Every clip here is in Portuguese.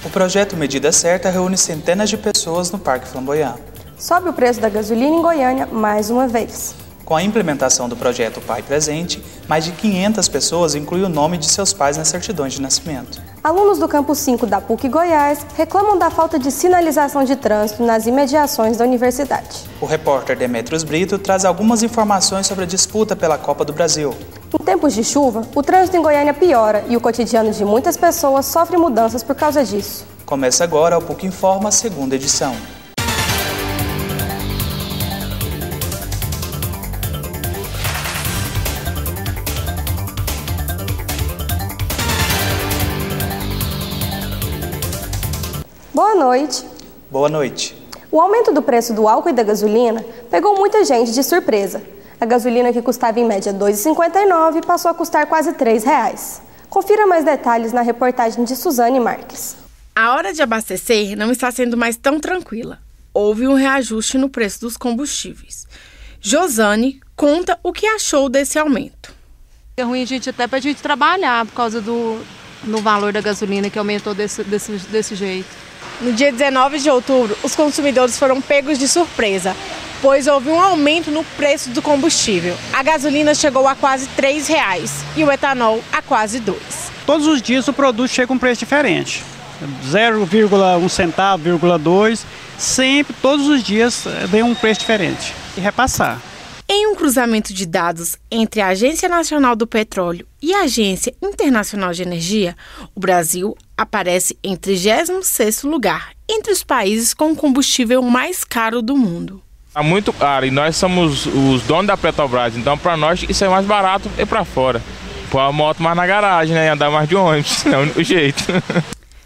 O projeto Medida Certa reúne centenas de pessoas no Parque Flamboyant. Sobe o preço da gasolina em Goiânia mais uma vez. Com a implementação do projeto Pai Presente, mais de 500 pessoas incluem o nome de seus pais nas certidões de nascimento. Alunos do Campus 5 da PUC Goiás reclamam da falta de sinalização de trânsito nas imediações da universidade. O repórter Demetrios Brito traz algumas informações sobre a disputa pela Copa do Brasil. Em tempos de chuva, o trânsito em Goiânia piora e o cotidiano de muitas pessoas sofre mudanças por causa disso. Começa agora o PUC Informa, segunda edição. Boa noite. Boa noite. O aumento do preço do álcool e da gasolina pegou muita gente de surpresa. A gasolina, que custava em média R$ 2,59, passou a custar quase R$ 3. Confira mais detalhes na reportagem de Suzane Marques. A hora de abastecer não está sendo mais tão tranquila. Houve um reajuste no preço dos combustíveis. Josane conta o que achou desse aumento. É ruim, gente, até para a gente trabalhar por causa do valor da gasolina que aumentou desse jeito. No dia 19 de outubro, os consumidores foram pegos de surpresa, pois houve um aumento no preço do combustível. A gasolina chegou a quase R$ 3 e o etanol a quase R$ 2. Todos os dias o produto chega com um preço diferente, 0,1 centavo, 0,2, sempre, todos os dias vem um preço diferente e repassar. Em um cruzamento de dados entre a Agência Nacional do Petróleo e a Agência Internacional de Energia, o Brasil aparece em 36º lugar entre os países com o combustível mais caro do mundo. É muito caro e nós somos os donos da Petrobras, então para nós isso é mais barato ir para fora. Pôr a moto mais na garagem, né? E andar mais de ônibus, é o único jeito.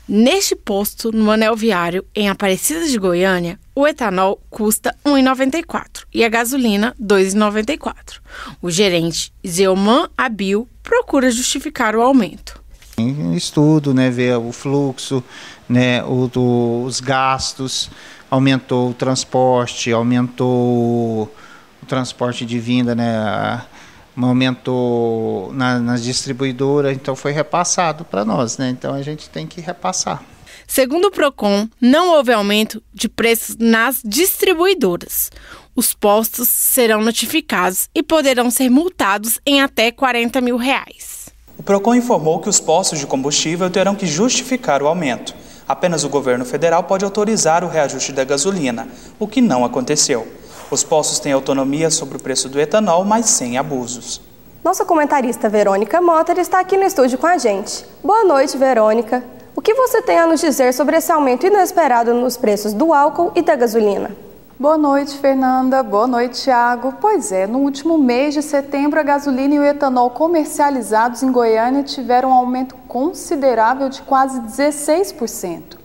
Neste posto, no anel viário, em Aparecida de Goiânia, o etanol custa R$ 1,94 e a gasolina R$ 2,94. O gerente Zeuman Abil procura justificar o aumento. Em estudo, né, ver o fluxo, né, os gastos, aumentou o transporte, aumentou o transporte de vinda, né, aumentou nas distribuidoras, então foi repassado para nós, né? Então a gente tem que repassar. Segundo o Procon, não houve aumento de preços nas distribuidoras. Os postos serão notificados e poderão ser multados em até R$ 40 mil. O Procon informou que os postos de combustível terão que justificar o aumento. Apenas o governo federal pode autorizar o reajuste da gasolina, o que não aconteceu. Os postos têm autonomia sobre o preço do etanol, mas sem abusos. Nossa comentarista Verônica Motter está aqui no estúdio com a gente. Boa noite, Verônica. O que você tem a nos dizer sobre esse aumento inesperado nos preços do álcool e da gasolina? Boa noite, Fernanda. Boa noite, Thiago. Pois é, no último mês de setembro, a gasolina e o etanol comercializados em Goiânia tiveram um aumento considerável de quase 16%.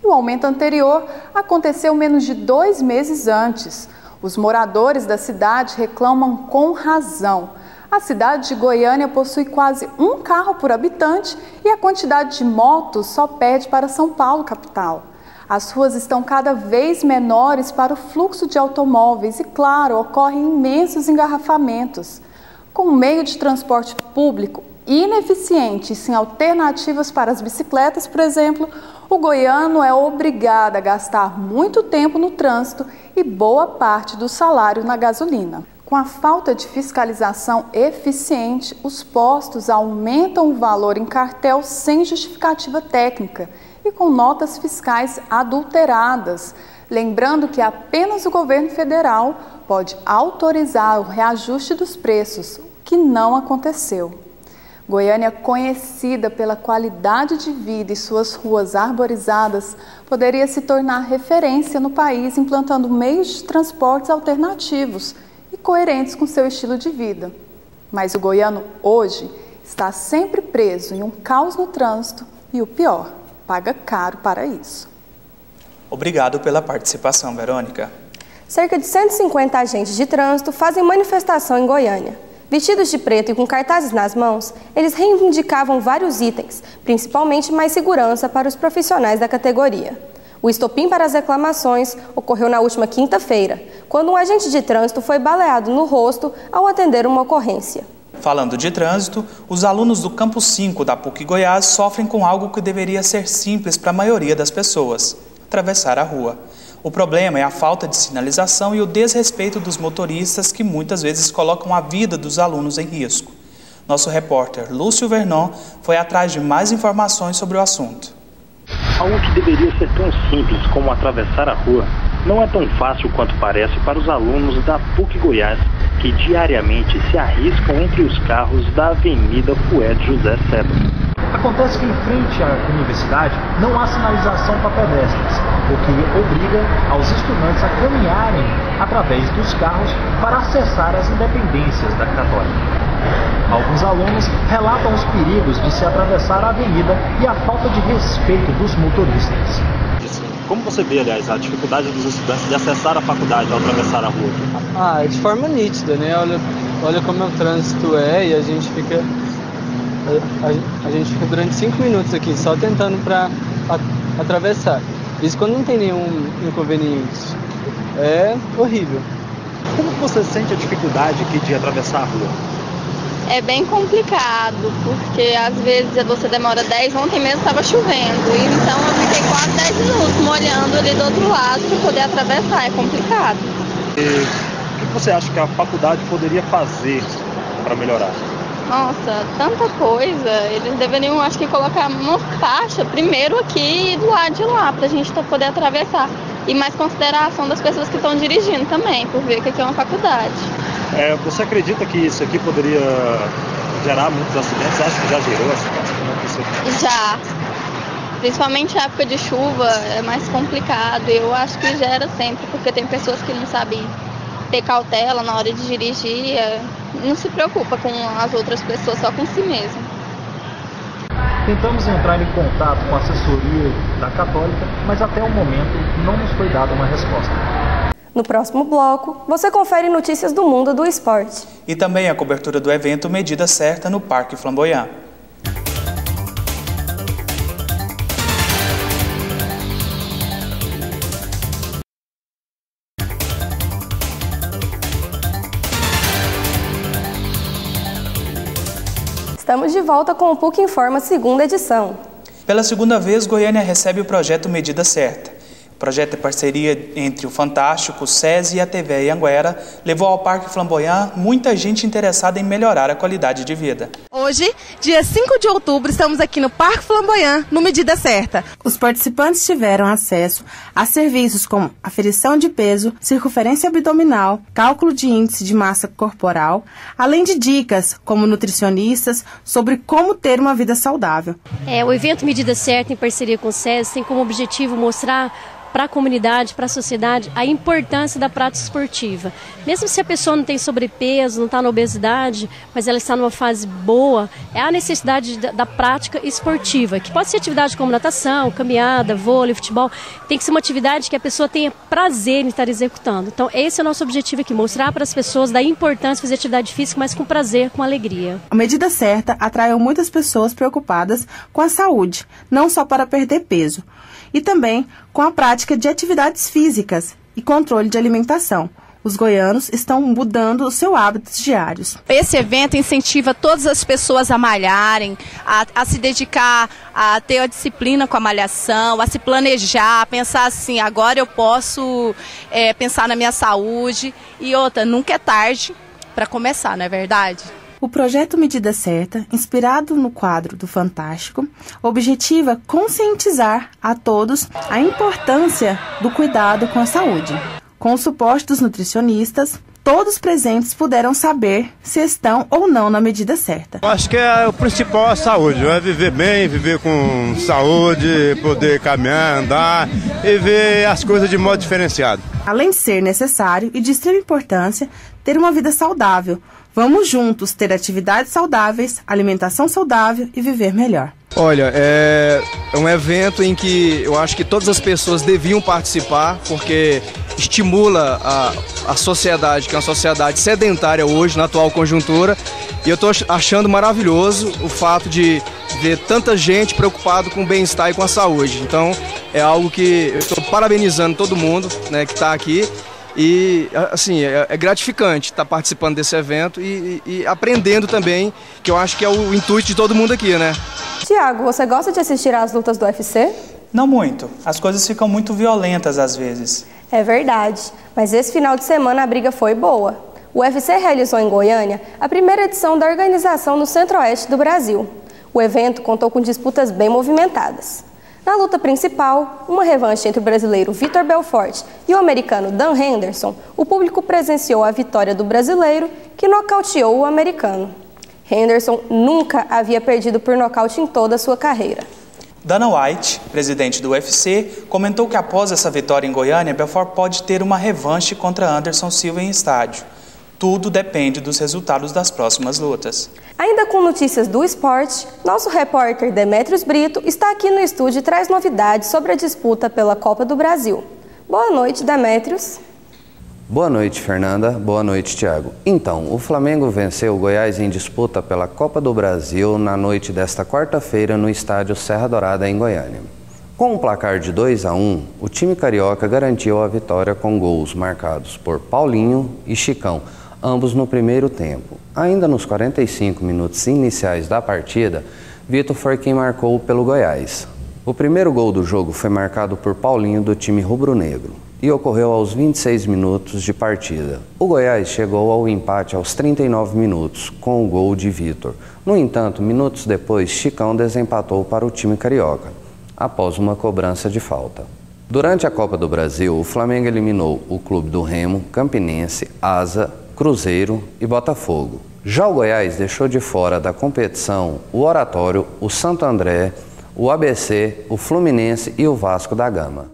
E o aumento anterior aconteceu menos de 2 meses antes. Os moradores da cidade reclamam com razão. A cidade de Goiânia possui quase 1 carro por habitante e a quantidade de motos só perde para São Paulo, capital. As ruas estão cada vez menores para o fluxo de automóveis e, claro, ocorrem imensos engarrafamentos. Com um meio de transporte público ineficiente e sem alternativas para as bicicletas, por exemplo, o goiano é obrigado a gastar muito tempo no trânsito e boa parte do salário na gasolina. Com a falta de fiscalização eficiente, os postos aumentam o valor em cartel sem justificativa técnica e com notas fiscais adulteradas. Lembrando que apenas o governo federal pode autorizar o reajuste dos preços, o que não aconteceu. Goiânia, conhecida pela qualidade de vida e suas ruas arborizadas, poderia se tornar referência no país implantando meios de transportes alternativos e coerentes com seu estilo de vida. Mas o goiano hoje está sempre preso em um caos no trânsito e o pior, paga caro para isso. Obrigado pela participação, Verônica. Cerca de 150 agentes de trânsito fazem manifestação em Goiânia. Vestidos de preto e com cartazes nas mãos, eles reivindicavam vários itens, principalmente mais segurança para os profissionais da categoria. O estopim para as reclamações ocorreu na última quinta-feira, quando um agente de trânsito foi baleado no rosto ao atender uma ocorrência. Falando de trânsito, os alunos do Campus 5 da PUC Goiás sofrem com algo que deveria ser simples para a maioria das pessoas: atravessar a rua. O problema é a falta de sinalização e o desrespeito dos motoristas que muitas vezes colocam a vida dos alunos em risco. Nosso repórter Lúcio Vernon foi atrás de mais informações sobre o assunto. Algo que deveria ser tão simples como atravessar a rua não é tão fácil quanto parece para os alunos da PUC Goiás, que diariamente se arriscam entre os carros da Avenida Poeta José Seba. Acontece que em frente à universidade não há sinalização para pedestres, o que obriga aos estudantes a caminharem através dos carros para acessar as independências da Católica. Alguns alunos relatam os perigos de se atravessar a avenida e a falta de respeito dos motoristas. Como você vê, aliás, a dificuldade dos estudantes de acessar a faculdade ao atravessar a rua? De forma nítida, né? Olha como o trânsito é, e a gente fica durante 5 minutos aqui só tentando para atravessar. Isso quando não tem nenhum inconveniente. É horrível. Como você sente a dificuldade aqui de atravessar a rua? É bem complicado, porque às vezes você demora 10, ontem mesmo estava chovendo, então eu fiquei quase 10 minutos molhando ali do outro lado para poder atravessar, é complicado. E o que você acha que a faculdade poderia fazer para melhorar? Nossa, tanta coisa, eles deveriam, acho que, colocar uma faixa primeiro aqui e do lado de lá, para a gente poder atravessar. E mais consideração das pessoas que estão dirigindo também, por ver que aqui é uma faculdade. Você acredita que isso aqui poderia gerar muitos acidentes? Você acha que já gerou acidentes? Já. Principalmente na época de chuva é mais complicado. Eu acho que gera sempre, porque tem pessoas que não sabem ter cautela na hora de dirigir, não se preocupa com as outras pessoas, só com si mesmo. Tentamos entrar em contato com a assessoria da Católica, mas até o momento não nos foi dada uma resposta. No próximo bloco, você confere notícias do mundo do esporte. E também a cobertura do evento Medida Certa no Parque Flamboyant. Estamos de volta com o PUC Informa, segunda edição. Pela segunda vez, Goiânia recebe o projeto Medida Certa. O projeto é parceria entre o Fantástico, o SESI e a TV Anhanguera, levou ao Parque Flamboyant muita gente interessada em melhorar a qualidade de vida. Hoje, dia 5 de outubro, estamos aqui no Parque Flamboyant, no Medida Certa. Os participantes tiveram acesso a serviços como aferição de peso, circunferência abdominal, cálculo de índice de massa corporal, além de dicas como nutricionistas sobre como ter uma vida saudável. O evento Medida Certa, em parceria com o SESI, tem como objetivo mostrar para a comunidade, para a sociedade, a importância da prática esportiva. Mesmo se a pessoa não tem sobrepeso, não está na obesidade, mas ela está numa fase boa, é a necessidade da prática esportiva, que pode ser atividade como natação, caminhada, vôlei, futebol. Tem que ser uma atividade que a pessoa tenha prazer em estar executando. Então, esse é o nosso objetivo aqui, mostrar para as pessoas da importância de fazer atividade física, mas com prazer, com alegria. A Medida Certa atraiu muitas pessoas preocupadas com a saúde, não só para perder peso, e também com a prática de atividades físicas e controle de alimentação. Os goianos estão mudando os seus hábitos diários. Esse evento incentiva todas as pessoas a malharem, a se dedicar, a ter a disciplina com a malhação, a se planejar, a pensar assim, agora eu posso pensar na minha saúde. E outra, nunca é tarde para começar, não é verdade? O projeto Medida Certa, inspirado no quadro do Fantástico, objetiva conscientizar a todos a importância do cuidado com a saúde. Com o suporte dos nutricionistas, todos presentes puderam saber se estão ou não na medida certa. Eu acho que o principal é a saúde, é viver bem, viver com saúde, poder caminhar, andar e ver as coisas de modo diferenciado. Além de ser necessário e de extrema importância ter uma vida saudável, vamos juntos ter atividades saudáveis, alimentação saudável e viver melhor. Olha, é um evento em que eu acho que todas as pessoas deviam participar, porque estimula a sociedade, que é uma sociedade sedentária hoje, na atual conjuntura, e eu estou achando maravilhoso o fato de ver tanta gente preocupada com o bem-estar e com a saúde. Então, é algo que eu estou parabenizando todo mundo, né, que está aqui, E, assim, é gratificante estar participando desse evento e aprendendo também, que eu acho que é o intuito de todo mundo aqui, né? Tiago, você gosta de assistir às lutas do UFC? Não muito. As coisas ficam muito violentas às vezes. É verdade, mas esse final de semana a briga foi boa. O UFC realizou em Goiânia a primeira edição da organização no centro-oeste do Brasil. O evento contou com disputas bem movimentadas. Na luta principal, uma revanche entre o brasileiro Vitor Belfort e o americano Dan Henderson, o público presenciou a vitória do brasileiro, que nocauteou o americano. Henderson nunca havia perdido por nocaute em toda a sua carreira. Dana White, presidente do UFC, comentou que após essa vitória em Goiânia, Belfort pode ter uma revanche contra Anderson Silva em estádio. Tudo depende dos resultados das próximas lutas. Ainda com notícias do esporte, nosso repórter Demetrios Brito está aqui no estúdio e traz novidades sobre a disputa pela Copa do Brasil. Boa noite, Demetrios. Boa noite, Fernanda. Boa noite, Tiago. Então, o Flamengo venceu o Goiás em disputa pela Copa do Brasil na noite desta quarta-feira no estádio Serra Dourada, em Goiânia. Com um placar de 2-1, o time carioca garantiu a vitória com gols marcados por Paulinho e Chicão, ambos no primeiro tempo. Ainda nos 45 minutos iniciais da partida, Vitor foi quem marcou pelo Goiás. O primeiro gol do jogo foi marcado por Paulinho do time rubro-negro e ocorreu aos 26 minutos de partida. O Goiás chegou ao empate aos 39 minutos com o gol de Vitor. No entanto, minutos depois, Chicão desempatou para o time carioca, após uma cobrança de falta. Durante a Copa do Brasil, o Flamengo eliminou o Clube do Remo, Campinense, Asa, Cruzeiro e Botafogo. Já o Goiás deixou de fora da competição o Oratório, o Santo André, o ABC, o Fluminense e o Vasco da Gama.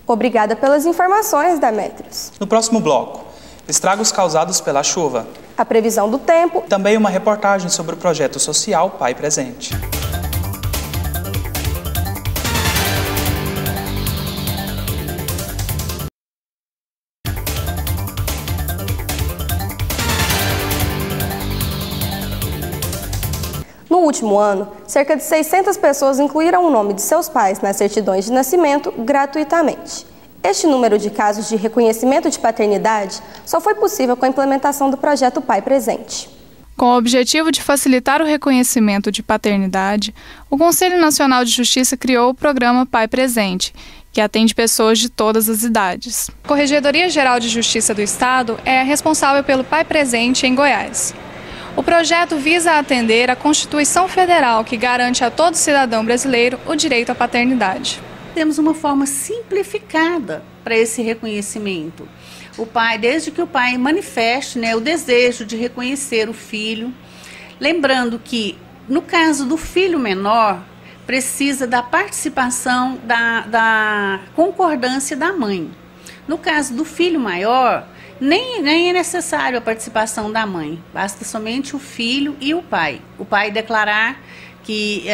Obrigada pelas informações, Demetrios. No próximo bloco, estragos causados pela chuva. A previsão do tempo. Também uma reportagem sobre o projeto social Pai Presente. No último ano, cerca de 600 pessoas incluíram o nome de seus pais nas certidões de nascimento gratuitamente. Este número de casos de reconhecimento de paternidade só foi possível com a implementação do projeto Pai Presente. Com o objetivo de facilitar o reconhecimento de paternidade, o Conselho Nacional de Justiça criou o programa Pai Presente, que atende pessoas de todas as idades. A Corregedoria Geral de Justiça do Estado é a responsável pelo Pai Presente em Goiás. O projeto visa atender à Constituição Federal, que garante a todo cidadão brasileiro o direito à paternidade. Temos uma forma simplificada para esse reconhecimento. O pai, desde que o pai manifeste, o desejo de reconhecer o filho, lembrando que, no caso do filho menor, precisa da participação, da concordância da mãe. No caso do filho maior, nem é necessário a participação da mãe, basta somente o filho e o pai. O pai declarar que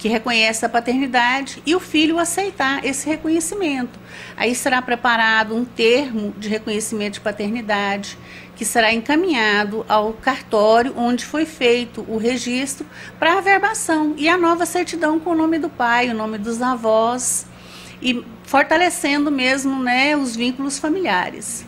reconhece a paternidade e o filho aceitar esse reconhecimento. Aí será preparado um termo de reconhecimento de paternidade que será encaminhado ao cartório onde foi feito o registro para averbação e a nova certidão com o nome do pai, o nome dos avós e fortalecendo mesmo, os vínculos familiares.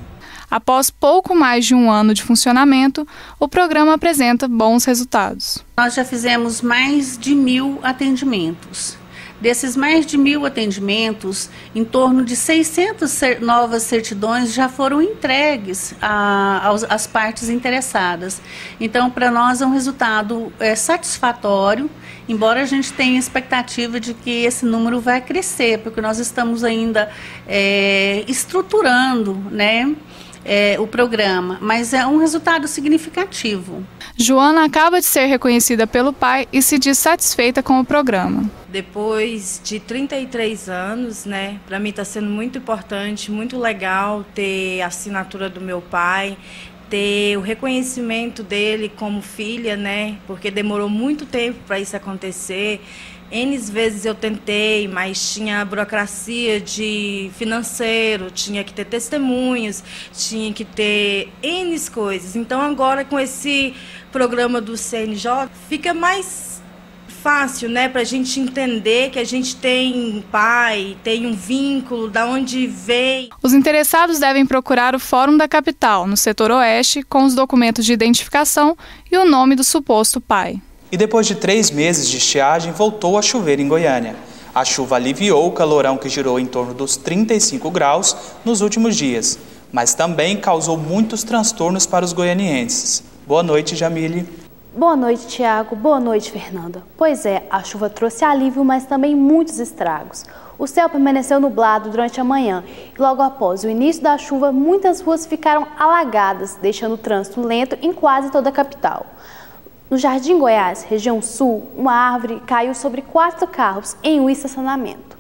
Após pouco mais de um ano de funcionamento, o programa apresenta bons resultados. Nós já fizemos mais de 1.000 atendimentos. Desses mais de 1.000 atendimentos, em torno de 600 novas certidões já foram entregues às partes interessadas. Então, para nós é um resultado satisfatório, embora a gente tenha expectativa de que esse número vai crescer, porque nós estamos ainda estruturando, o programa, mas é um resultado significativo. Joana acaba de ser reconhecida pelo pai e se diz satisfeita com o programa. Depois de 33 anos, para mim está sendo muito importante, muito legal ter a assinatura do meu pai, ter o reconhecimento dele como filha, porque demorou muito tempo para isso acontecer. N vezes eu tentei, mas tinha burocracia de financeiro, tinha que ter testemunhas, tinha que ter N coisas. Então agora com esse programa do CNJ fica mais fácil, né, para a gente entender que a gente tem um pai, tem um vínculo, da onde veio. Os interessados devem procurar o Fórum da Capital, no setor oeste, com os documentos de identificação e o nome do suposto pai. E depois de 3 meses de estiagem, voltou a chover em Goiânia. A chuva aliviou o calorão que girou em torno dos 35 graus nos últimos dias, mas também causou muitos transtornos para os goianienses. Boa noite, Jamile. Boa noite, Tiago. Boa noite, Fernanda. Pois é, a chuva trouxe alívio, mas também muitos estragos. O céu permaneceu nublado durante a manhã e logo após o início da chuva, muitas ruas ficaram alagadas, deixando o trânsito lento em quase toda a capital. No Jardim Goiás, região sul, uma árvore caiu sobre 4 carros em um estacionamento.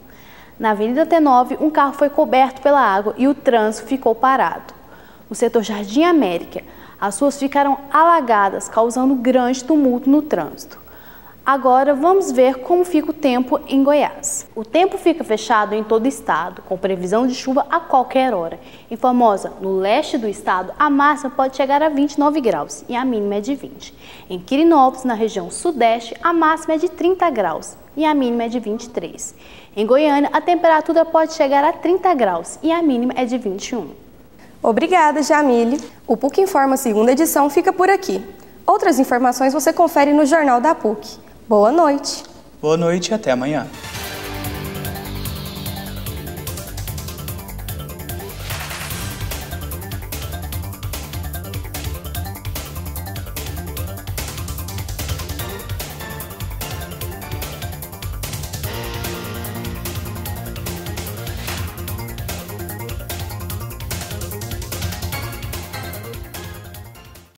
Na Avenida T9, um carro foi coberto pela água e o trânsito ficou parado. No setor Jardim América, as ruas ficaram alagadas, causando grande tumulto no trânsito. Agora vamos ver como fica o tempo em Goiás. O tempo fica fechado em todo o estado, com previsão de chuva a qualquer hora. Em Formosa, no leste do estado, a máxima pode chegar a 29 graus e a mínima é de 20. Em Quirinópolis, na região sudeste, a máxima é de 30 graus e a mínima é de 23. Em Goiânia, a temperatura pode chegar a 30 graus e a mínima é de 21. Obrigada, Jamile. O PUC Informa segunda edição fica por aqui. Outras informações você confere no Jornal da PUC. Boa noite. Boa noite e até amanhã.